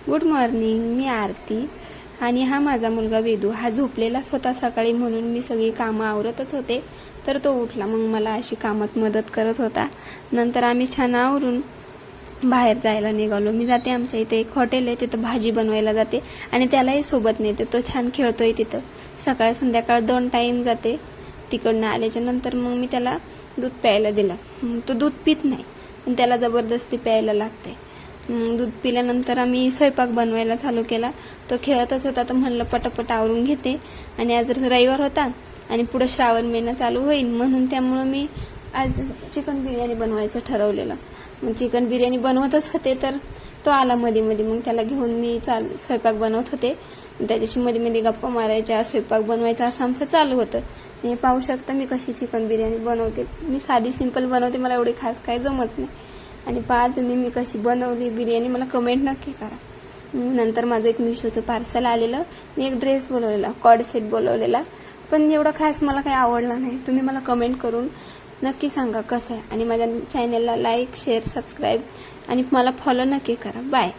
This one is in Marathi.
गुड मॉर्निंग, मी आरती आणि हा माझा मुलगा वेदू. हा झोपलेलाच होता सकाळी, म्हणून मी सगळी कामं आवरतच होते तर तो उठला. मग मला अशी कामात मदत करत होता. नंतर आम्ही छान आवरून बाहेर जायला निघालो. मी जाते, आमच्या इथे एक हॉटेल आहे, तिथं भाजी बनवायला जाते आणि त्यालाही सोबत नेते. तो छान खेळतोय तिथं. सकाळ संध्याकाळ 2 टाईम जाते. तिकडनं आल्याच्या नंतर मग मी त्याला दूध प्यायला दिलं. तो दूध पित नाही, पण त्याला जबरदस्ती प्यायला लागते. दूध पिल्यानंतर आम्ही स्वयंपाक बनवायला चालू केला. तो खेळतच होता, तर म्हणलं पटापट आवरून घेते. आणि आज रविवार होता आणि पुढं श्रावण महिना चालू होईल, म्हणून त्यामुळं मी आज चिकन बिर्याणी बनवायचं ठरवलेलं. मग चिकन बिर्याणी बनवतच होते तर तो आला मध्ये मध्ये. मग त्याला घेऊन मी स्वयंपाक बनवत होते. त्याच्याशी मध्ये मध्ये गप्पा मारायच्या, स्वयंपाक बनवायचा, असं आमचं चालू होतं. मी पाहू शकता मी कशी चिकन बिर्याणी बनवते. मी साधी सिंपल बनवते, मला एवढी खास काय जमत नाही. आणि पहा तुम्ही मी कशी बनवली बिर्याणी, मला कमेंट नक्की करा. नंतर माझं एक मिशोचं पार्सल आलेलं. मी एक ड्रेस बोलवलेला, कॉर्ड सेट बोलवलेला, पण एवढा खास मला काही आवडला नाही. तुम्ही मला कमेंट करून नक्की सांगा कसं आहे. आणि माझ्या चॅनलला लाईक, शेअर, सबस्क्राईब आणि मला फॉलो नक्की करा. बाय.